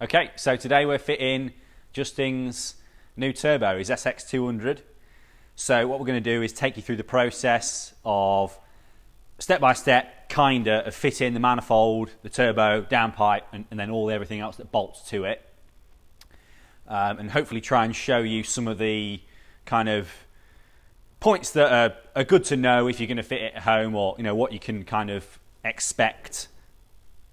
Okay, so today we're fitting Justyn's new turbo, his SX200. So what we're going to do is take you through the process of step-by-step, of fitting the manifold, the turbo, downpipe, and then everything else that bolts to it. And hopefully try and show you some of the kind of points that are good to know if you're going to fit it at home, or what you can kind of expect,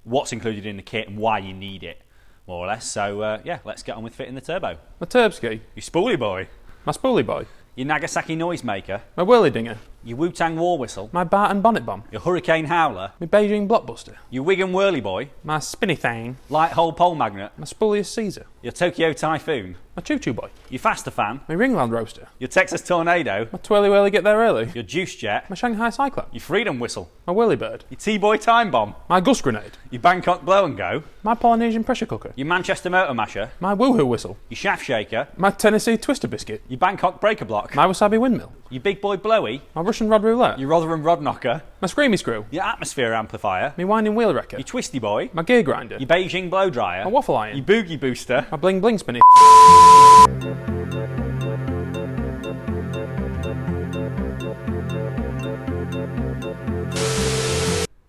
what's included in the kit and why you need it, more or less. So yeah, let's get on with fitting the turbo. My turbski. Your spoolie boy. My spoolie boy. Your Nagasaki noisemaker. My whirly dinger. Your Wu-Tang war whistle. My Barton bonnet bomb. Your Hurricane howler. My Beijing blockbuster. Your Wigan whirly boy. My spinny thing. Light hole pole magnet. My Spulius Caesar. Your Tokyo typhoon. My choo choo boy. Your faster fan. My Ringland roaster. Your Texas tornado. My twirly whirly get there early. Your juice jet. My Shanghai cyclone. Your freedom whistle. My whirly bird. Your T-boy time bomb. My Gus grenade. Your Bangkok blow and go. My Polynesian pressure cooker. Your Manchester motor masher. My woohoo whistle. Your shaft shaker. My Tennessee twister biscuit. Your Bangkok breaker block. My wasabi windmill. Your big boy blowy. My Russian rod roulette. Your Rotherham rod knocker. My screamy screw. Your atmosphere amplifier. My winding wheel wrecker. Your twisty boy. My gear grinder. Your Beijing blow dryer. My waffle iron. Your boogie booster. My bling bling spinny.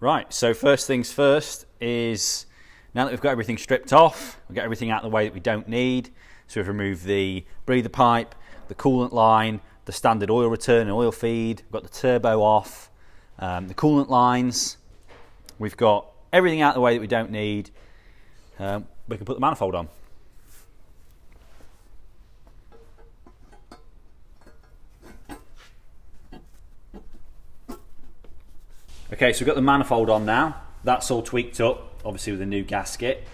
Right, so first things first is, now that we've got everything stripped off, we've got everything out of the way that we don't need. So we've removed the breather pipe, the coolant line, the standard oil return and oil feed. We've got the turbo off, the coolant lines. We've got everything out of the way that we don't need. We can put the manifold on. Okay, so we've got the manifold on now. That's all tweaked up, obviously with a new gasket.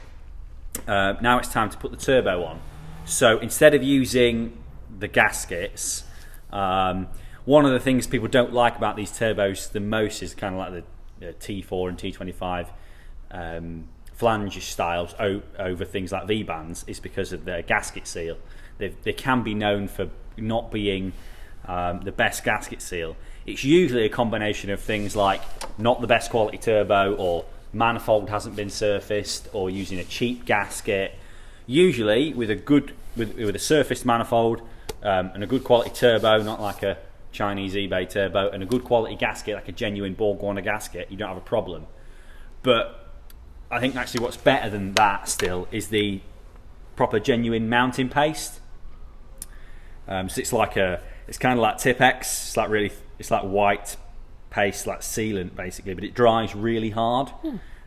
Now it's time to put the turbo on. So instead of using the gaskets, one of the things people don't like about these turbos the most is kind of like the T4 and T25 flange styles over things like V-bands, is because of their gasket seal. They can be known for not being the best gasket seal. It's usually a combination of things like not the best quality turbo, or manifold hasn't been surfaced, or using a cheap gasket. Usually with a surfaced manifold and a good quality turbo, not like a Chinese eBay turbo, and a good quality gasket like a genuine Borg-Warner gasket, you don't have a problem. But I think actually what's better than that still is the proper genuine mounting paste. So it's kind of like Tipex. It's like white paste, like sealant basically, but it dries really hard.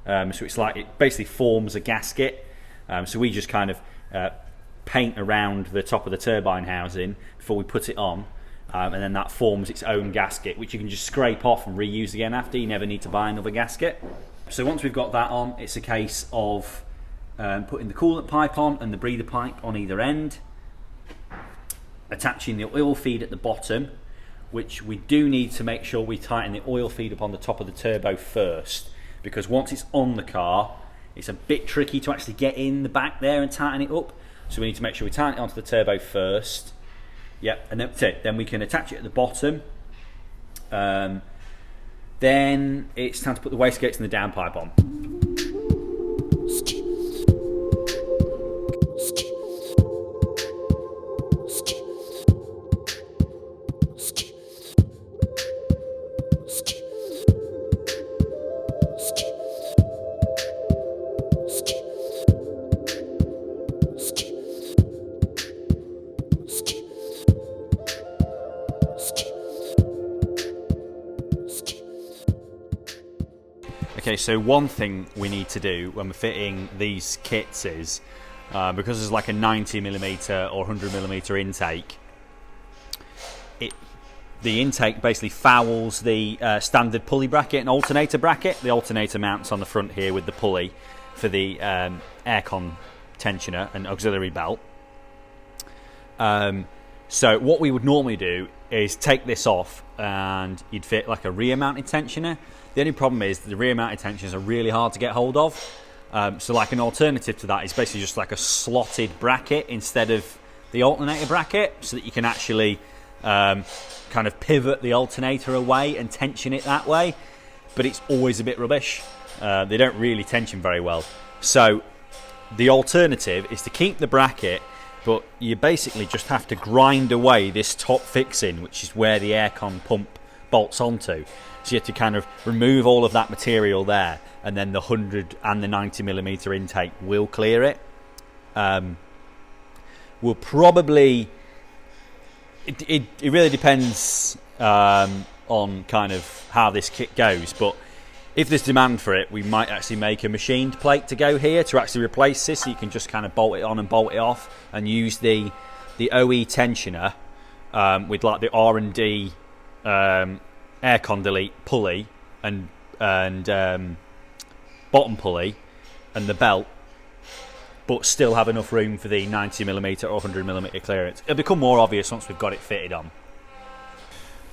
So it's like it basically forms a gasket. So we just kind of paint around the top of the turbine housing before we put it on, and then that forms its own gasket, which you can just scrape off and reuse again after. You never need to buy another gasket. So once we've got that on, it's a case of putting the coolant pipe on and the breather pipe on either end, attaching the oil feed at the bottom, which we do need to make sure we tighten the oil feed up on the top of the turbo first, because once it's on the car, it's a bit tricky to actually get in the back there and tighten it up. So we need to make sure we tighten it onto the turbo first. Yep, and that's it. Then we can attach it at the bottom. Then it's time to put the wastegates and the downpipe on. Okay, so one thing we need to do when we're fitting these kits is, because there's like a 90mm or 100mm intake, the intake basically fouls the standard pulley bracket and alternator bracket. The alternator mounts on the front here with the pulley for the aircon tensioner and auxiliary belt. So what we would normally do is take this off and you'd fit like a rear mounted tensioner. The only problem is the rear mounted tensioners are really hard to get hold of. So like an alternative to that is basically just like a slotted bracket instead of the alternator bracket, so that you can actually kind of pivot the alternator away and tension it that way. But it's always a bit rubbish. They don't really tension very well. So the alternative is to keep the bracket, but you basically just have to grind away this top fixing, which is where the aircon pump bolts onto. So you have to kind of remove all of that material there, and then the 100 and the 90mm intake will clear it. We'll probably... It really depends on kind of how this kit goes, but if there's demand for it, we might actually make a machined plate to go here to actually replace this, so you can just kind of bolt it on and bolt it off, and use the OE tensioner with like the R&D aircon delete pulley and bottom pulley and the belt, but still have enough room for the 90mm or 100mm clearance. It'll become more obvious once we've got it fitted on.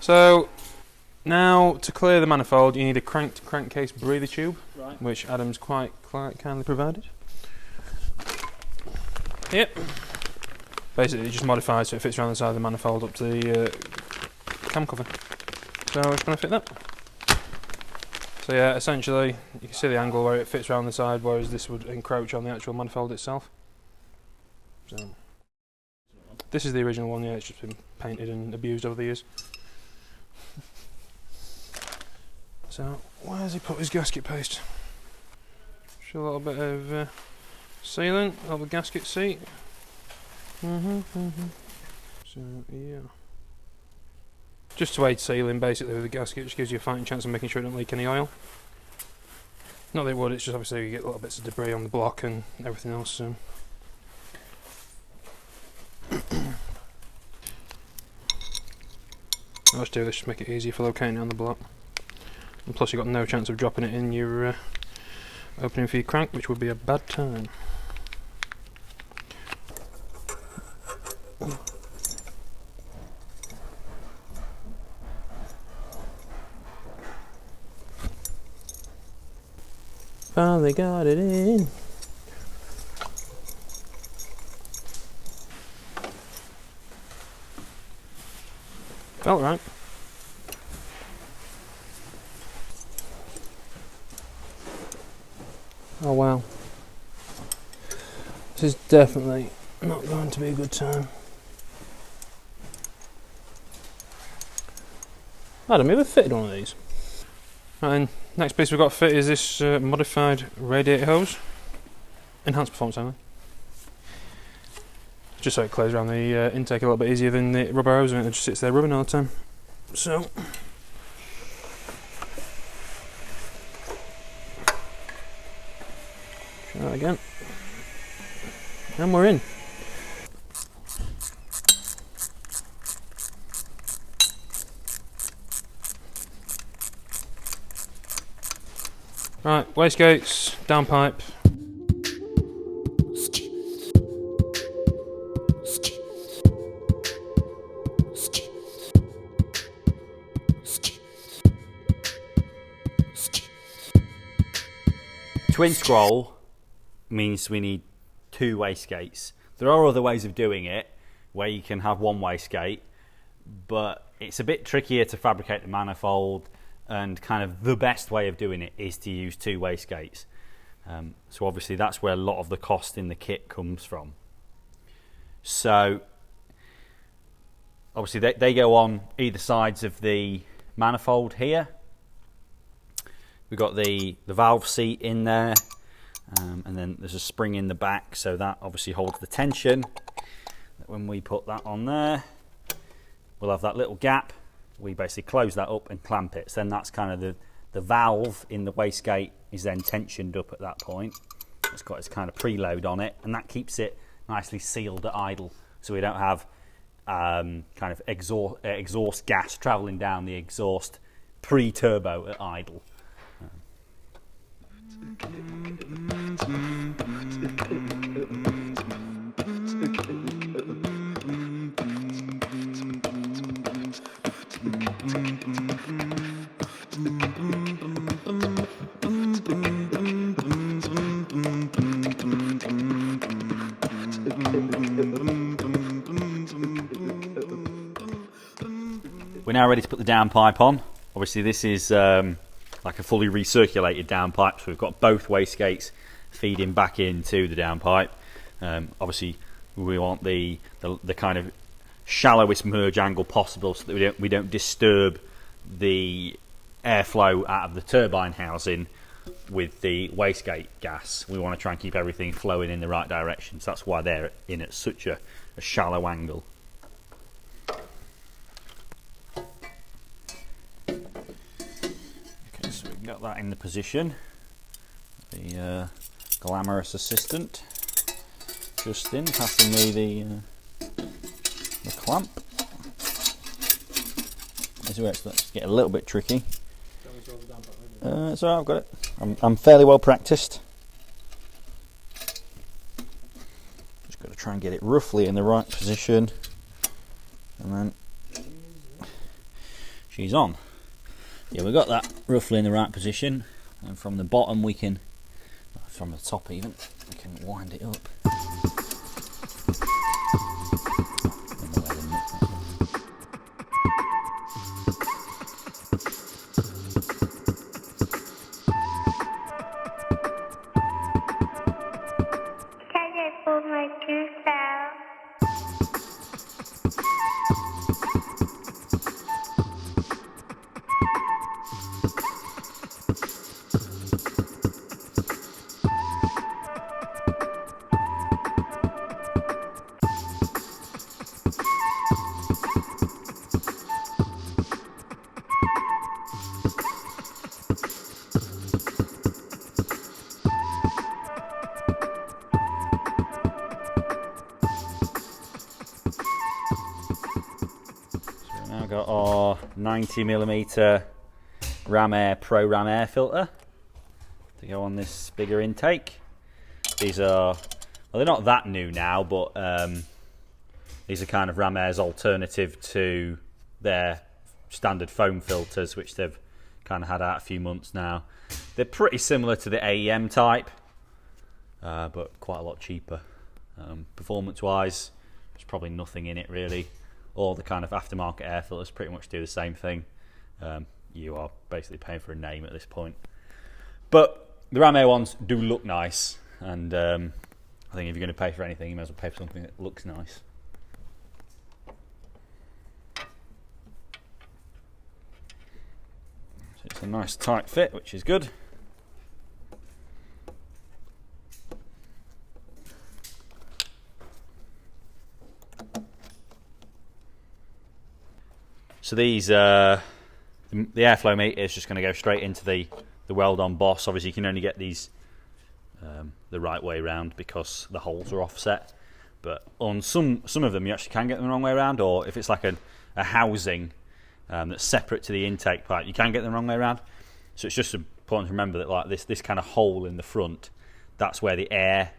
So now to clear the manifold, you need a cranked crankcase breather tube, Right. which Adam's quite kindly provided. Yep. Basically, it just modifies so it fits around the side of the manifold up to the cam cover. So we're just going to fit that. So yeah, essentially, you can see the angle where it fits around the side, whereas this would encroach on the actual manifold itself. So this is the original one. Yeah, it's just been painted and abused over the years. So where has he put his gasket paste? Just a little bit of sealant over the gasket seat. So yeah, just to aid sealing basically with the gasket, just gives you a fighting chance of making sure it don't leak any oil. Not that it would, it's just obviously you get little bits of debris on the block and everything else. So let's do this, just make it easier for locating it on the block. And plus you've got no chance of dropping it in your opening for your crank, which would be a bad time. Finally got it in. Felt right. Oh wow. This is definitely not going to be a good time. Adam, you ever fitted one of these? Right, and next piece we've got to fit is this modified radiator hose. Enhanced performance only. Just so it clears around the intake a little bit easier than the rubber hose, and it just sits there rubbing all the time. So try that again. And we're in. Right, wastegates, downpipe. Twin scroll means we need two wastegates. There are other ways of doing it where you can have one wastegate, but it's a bit trickier to fabricate the manifold, and kind of the best way of doing it is to use two wastegates. So obviously that's where a lot of the cost in the kit comes from. So obviously they go on either sides of the manifold here. We've got the valve seat in there, and then there's a spring in the back, so that obviously holds the tension. When we put that on there, we'll have that little gap. We basically close that up and clamp it. So then that's kind of the valve in the wastegate is then tensioned up at that point. It's got its kind of preload on it, and that keeps it nicely sealed at idle, so we don't have kind of exhaust gas travelling down the exhaust pre-turbo at idle. We're now ready to put the downpipe on. Obviously this is like a fully recirculated downpipe, so we've got both wastegates feeding back into the downpipe. Obviously, we want the kind of shallowest merge angle possible, so that we don't disturb the airflow out of the turbine housing with the wastegate gas. We want to try and keep everything flowing in the right direction, so that's why they're in at such a shallow angle. Okay, so we've got that in the position. The glamorous assistant Justyn passing me the clamp. This is where it starts to get a little bit tricky. So I've got it. I'm fairly well practiced. Just got to try and get it roughly in the right position, and then she's on. Yeah, we've got that roughly in the right position, and from the bottom we can, from the top even, we can wind it up. Got our 90mm Ram Air Pro Ram Air filter to go on this bigger intake. These are, well, they're not that new now, but these are kind of Ram Air's alternative to their standard foam filters, which they've kind of had out a few months now. They're pretty similar to the AEM type, but quite a lot cheaper. Performance-wise, there's probably nothing in it really. All the kind of aftermarket air filters pretty much do the same thing. You are basically paying for a name at this point. But the Ram Air ones do look nice, and I think if you're going to pay for anything, you might as well pay for something that looks nice. So it's a nice tight fit, which is good. So these, the airflow meter is just going to go straight into the weld-on boss. Obviously, you can only get these the right way round because the holes are offset. But on some of them, you actually can get them the wrong way around. Or if it's like a housing that's separate to the intake pipe, you can get them the wrong way around. So it's just important to remember that like this kind of hole in the front, that's where the air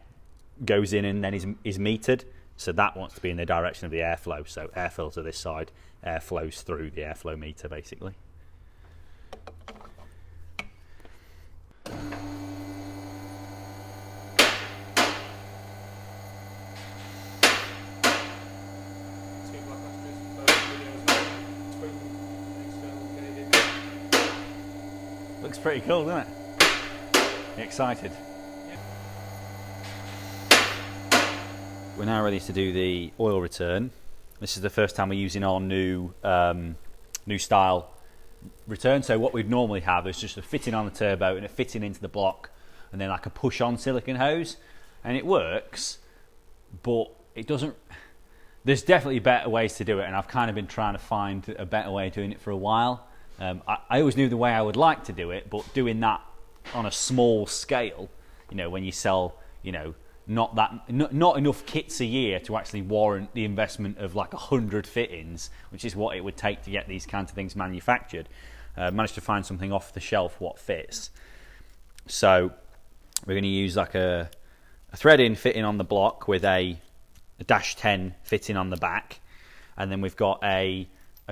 goes in and then is metered. So that wants to be in the direction of the airflow. So air filter this side, air flows through the airflow meter basically. Looks pretty cool, doesn't it? You excited? We're now ready to do the oil return. This is the first time we're using our new style return. So what we'd normally have is just a fitting on the turbo and a fitting into the block, and then like a push-on silicone hose, and it works, but it doesn't. There's definitely better ways to do it, and I've kind of been trying to find a better way of doing it for a while. I always knew the way I would like to do it, but doing that on a small scale, you know, when you sell, you know, not enough kits a year to actually warrant the investment of like 100 fittings, which is what it would take to get these kinds of things manufactured. Managed to find something off the shelf what fits. So we're going to use like a thread-in fitting on the block with a dash 10 fitting on the back, and then we've got a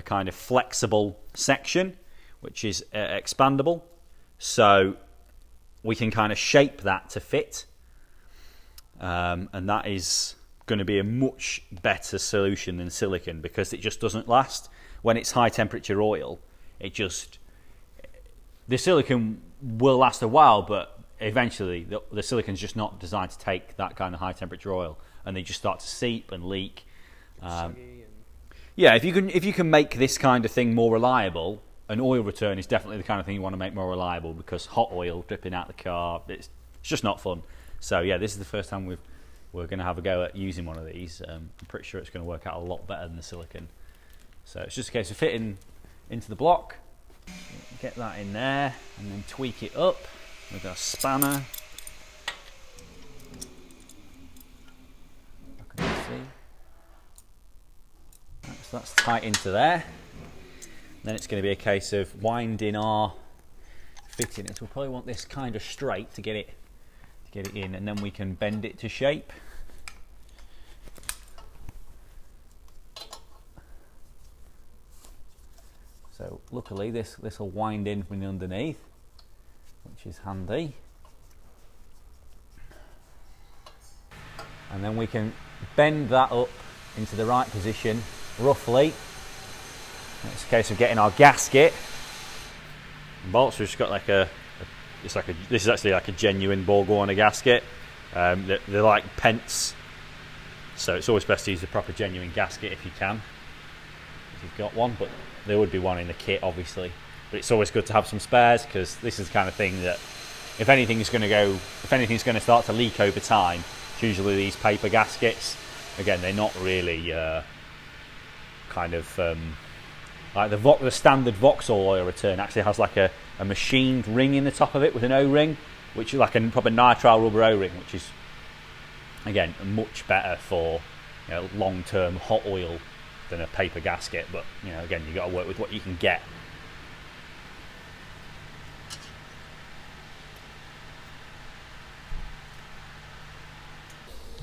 kind of flexible section which is expandable, so we can kind of shape that to fit. And that is going to be a much better solution than silicone, because it just doesn't last. When it's high temperature oil, the silicone will last a while, but eventually the silicon's just not designed to take that kind of high temperature oil, and they just start to seep and leak. Yeah, if you can make this kind of thing more reliable, an oil return is definitely the kind of thing you want to make more reliable, because hot oil dripping out the car, it's just not fun. So yeah, this is the first time we're going to have a go at using one of these. I'm pretty sure it's going to work out a lot better than the silicon. So it's just a case of fitting into the block, get that in there, and then tweak it up with our spanner. I can see. So that's tight into there. Then it's going to be a case of winding our fitting it. So we'll probably want this kind of straight to get it in, and then we can bend it to shape. So luckily this will wind in from the underneath, which is handy. And then we can bend that up into the right position roughly. It's a case of getting our gasket bolts. We've just got this is actually like a genuine Borg-Warner gasket. They're like pence, so it's always best to use a proper genuine gasket if you can, if you've got one. But there would be one in the kit, obviously. But it's always good to have some spares, because this is the kind of thing that if anything's going to start to leak over time, it's usually these paper gaskets. Again, they're not really like the standard Vauxhall oil return actually has like a machined ring in the top of it with an O-ring, which is like a proper nitrile rubber O-ring, which is again much better for long-term hot oil than a paper gasket. But again, you've got to work with what you can get.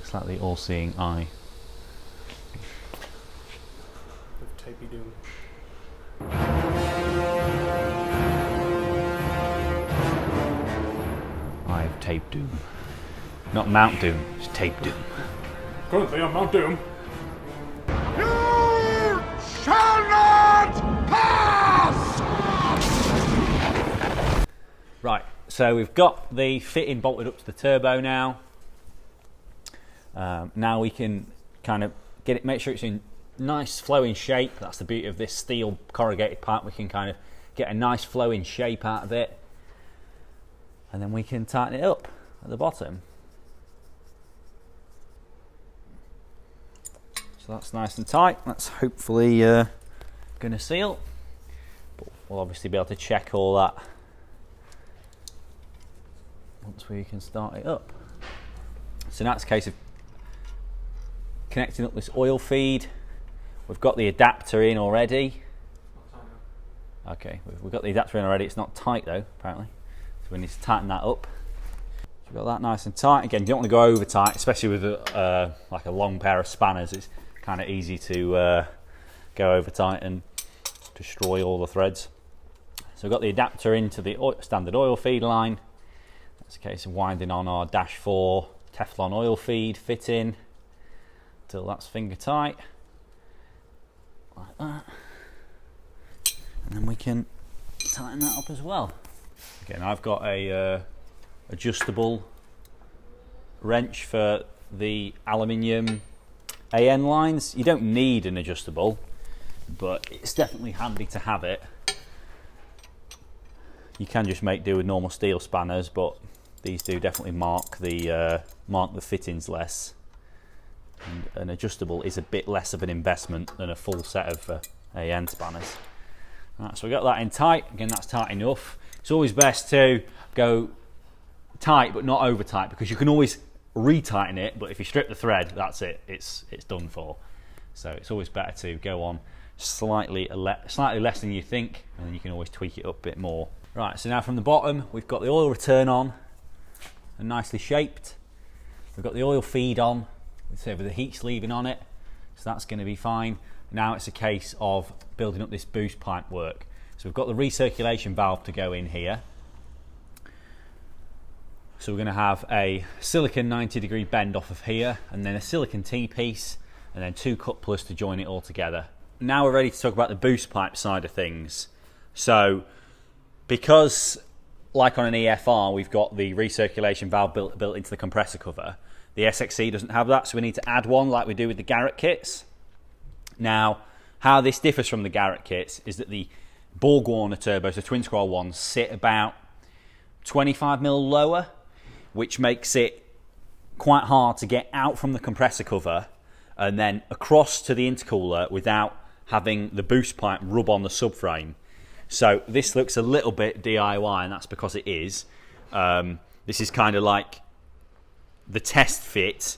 It's like the all-seeing eye. With tapey doom. I have tape doom. Not Mount Doom, it's tape doom. Currently on Mount Doom. You shall not pass! Right, so we've got the fitting bolted up to the turbo now. Now we can kind of get it, make sure it's in nice flowing shape. That's the beauty of this steel corrugated pipe. We can kind of get a nice flowing shape out of it, and then we can tighten it up at the bottom. So that's nice and tight. That's hopefully going to seal. But we'll obviously be able to check all that once we can start it up. So now it's a case of connecting up this oil feed. We've got the adapter in already. Okay, we've got the adapter in already. It's not tight though, apparently. So we need to tighten that up. So we've got that nice and tight. Again, you don't want to go over tight, especially with like a long pair of spanners. It's kind of easy to go over tight and destroy all the threads. So we've got the adapter into the standard oil feed line. That's a case of winding on our Dash 4 Teflon oil feed fitting until that's finger tight. Like that, and then we can tighten that up as well. Again, I've got a adjustable wrench for the aluminium AN lines. You don't need an adjustable, but it's definitely handy to have it. You can just make do with normal steel spanners, but these do definitely mark the fittings less. And an adjustable is a bit less of an investment than a full set of AN spanners. Right, so we got that in tight. Again, that's tight enough. It's always best to go tight but not over tight, because you can always retighten it, but if you strip the thread, that's it. It's done for. So it's always better to go on slightly less than you think, and then you can always tweak it up a bit more. Right, so now from the bottom, we've got the oil return on and nicely shaped. We've got the oil feed on, with the heat sleeving on it, so that's going to be fine. Now it's a case of building up this boost pipe work. So we've got the recirculation valve to go in here. So we're going to have a silicon 90-degree bend off of here, and then a silicon T-piece, and then two couplers to join it all together. Now we're ready to talk about the boost pipe side of things. So because like on an EFR, we've got the recirculation valve built into the compressor cover. The SXC doesn't have that, so we need to add one like we do with the Garrett kits. Now, how this differs from the Garrett kits is that the Borg-Warner turbos, the twin scroll ones, sit about 25mm lower, which makes it quite hard to get out from the compressor cover and then across to the intercooler without having the boost pipe rub on the subframe. So this looks a little bit DIY, and that's because it is. This is kind of like the test fit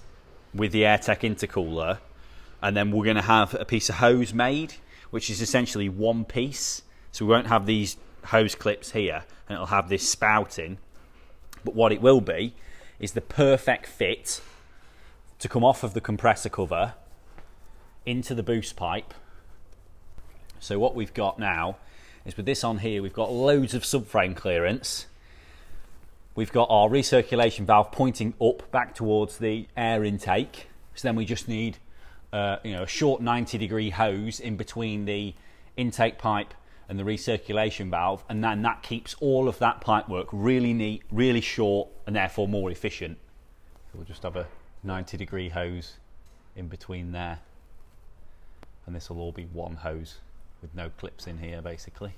with the AirTech intercooler, and then we're going to have a piece of hose made, which is essentially one piece. So we won't have these hose clips here, and it'll have this spouting. But what it will be is the perfect fit to come off of the compressor cover into the boost pipe. So what we've got now is, with this on here, we've got loads of subframe clearance. We've got our recirculation valve pointing up back towards the air intake. So then we just need a short 90-degree hose in between the intake pipe and the recirculation valve, and then that keeps all of that pipe work really neat, really short, and therefore more efficient. So we'll just have a 90-degree hose in between there, and this will all be one hose with no clips in here, basically.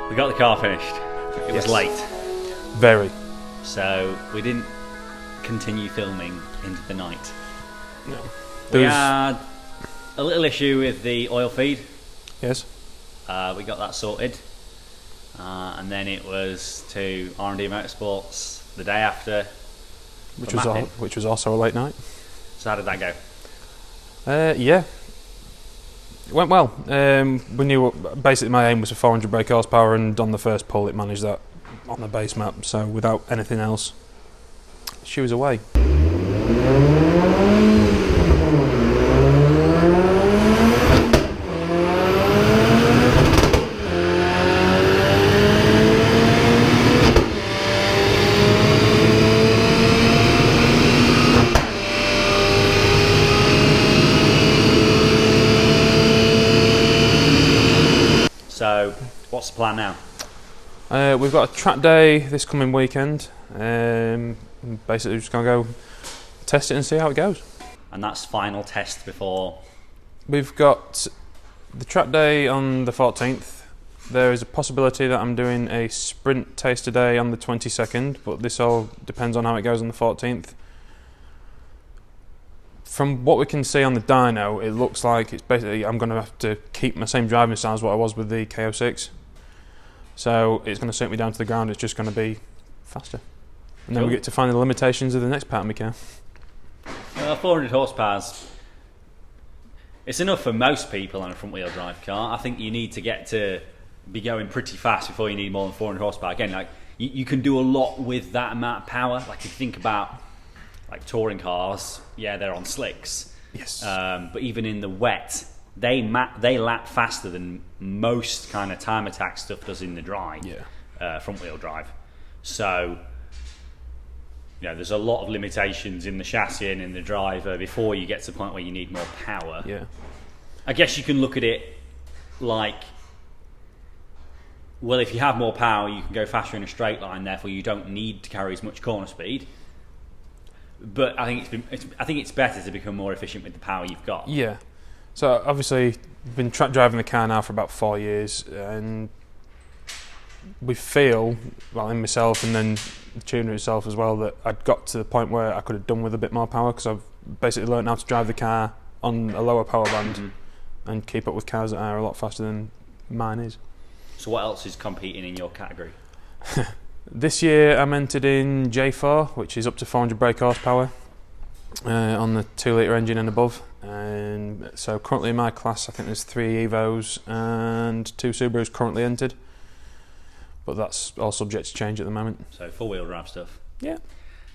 We got the car finished. It was late. Very. So we didn't continue filming into the night. No. We had a little issue with the oil feed. Yes. We got that sorted. And then it was to R&D Motorsports the day after. Which was also a late night. So how did that go? Yeah. It went well. We knew basically my aim was for 400 brake horsepower, and on the first pull it managed that on the base map, so without anything else she was away. So what's the plan now? We've got a track day this coming weekend. Basically just going to go test it and see how it goes. And that's final test before? We've got the track day on the 14th. There is a possibility that I'm doing a sprint taster day on the 22nd, but this all depends on how it goes on the 14th. From what we can see on the dyno, it looks like it's basically I'm going to have to keep my same driving style as what I was with the KO6. So it's going to suit me down to the ground. It's just going to be faster. And then we get to find the limitations of the next part of my car. 400 horsepower. It's enough for most people on a front wheel drive car. I think you need to get to be going pretty fast before you need more than 400 horsepower. Again, like you can do a lot with that amount of power. Like if you think about like touring cars, yeah, they're on slicks. Yes. But even in the wet, they lap faster than most kind of time attack stuff does in the dry. Yeah. Front wheel drive. So, there's a lot of limitations in the chassis and in the driver before you get to the point where you need more power. Yeah. I guess you can look at it like, well, if you have more power, you can go faster in a straight line. Therefore, you don't need to carry as much corner speed. But I think it's better to become more efficient with the power you've got. Yeah. So obviously, I've been driving the car now for about 4 years, and we feel, well, in myself and then the tuner itself as well, that I'd got to the point where I could have done with a bit more power, because I've basically learned how to drive the car on a lower power band and keep up with cars that are a lot faster than mine is. So what else is competing in your category? This year I'm entered in J4, which is up to 400 brake horsepower on the 2 litre engine and above. And so currently in my class I think there's 3 Evos and 2 Subarus currently entered, but that's all subject to change at the moment. So 4-wheel drive stuff. Yeah.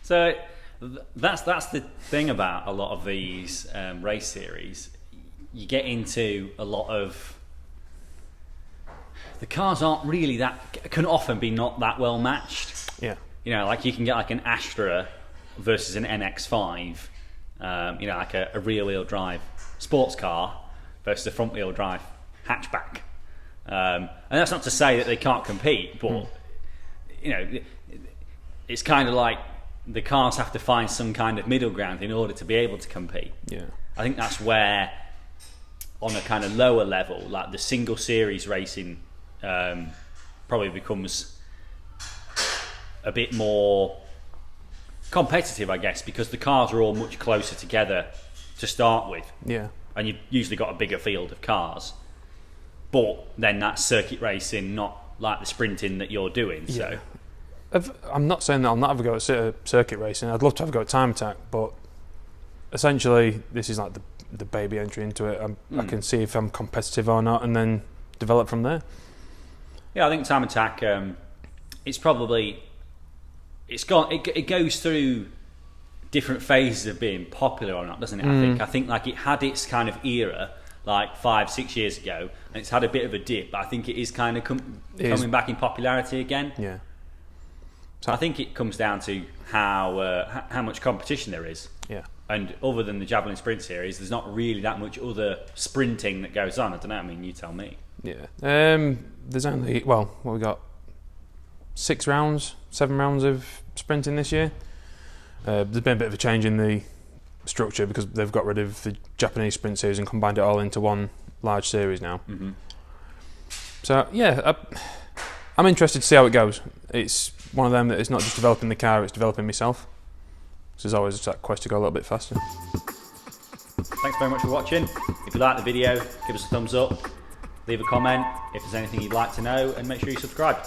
So that's the thing about a lot of these race series. You get into a lot of, the cars aren't really can often be not that well matched. Yeah. You know, like you can get like an Astra versus an NX5, you know, like a rear wheel drive sports car versus a front wheel drive hatchback. And that's not to say that they can't compete, but you know, it's kind of like the cars have to find some kind of middle ground in order to be able to compete. Yeah. I think that's where, on a kind of lower level, like the single series racing probably becomes a bit more competitive, I guess, because the cars are all much closer together to start with. Yeah. And you've usually got a bigger field of cars. But then that's circuit racing, not like the sprinting that you're doing. Yeah. So I'm not saying that I'll not have a go at circuit racing. I'd love to have a go at time attack, but essentially this is like the baby entry into it. I can see if I'm competitive or not, and then develop from there. Yeah, I think time attack. It's probably it goes through different phases of being popular or not, doesn't it? I think like it had its kind of era like 5-6 years ago, and it's had a bit of a dip. But I think it is kind of coming back in popularity again. Yeah. So I think it comes down to how much competition there is. Yeah. And other than the Javelin Sprint Series, there's not really that much other sprinting that goes on. I don't know. I mean, you tell me. Yeah. There's only, well, what we got? 7 rounds of sprinting this year. There's been a bit of a change in the structure because they've got rid of the Japanese Sprint Series and combined it all into one large series now. So yeah, I'm interested to see how it goes. It's one of them that it's not just developing the car, it's developing myself. So there's always that quest to go a little bit faster. Thanks very much for watching. If you like the video, give us a thumbs up, leave a comment if there's anything you'd like to know, and make sure you subscribe.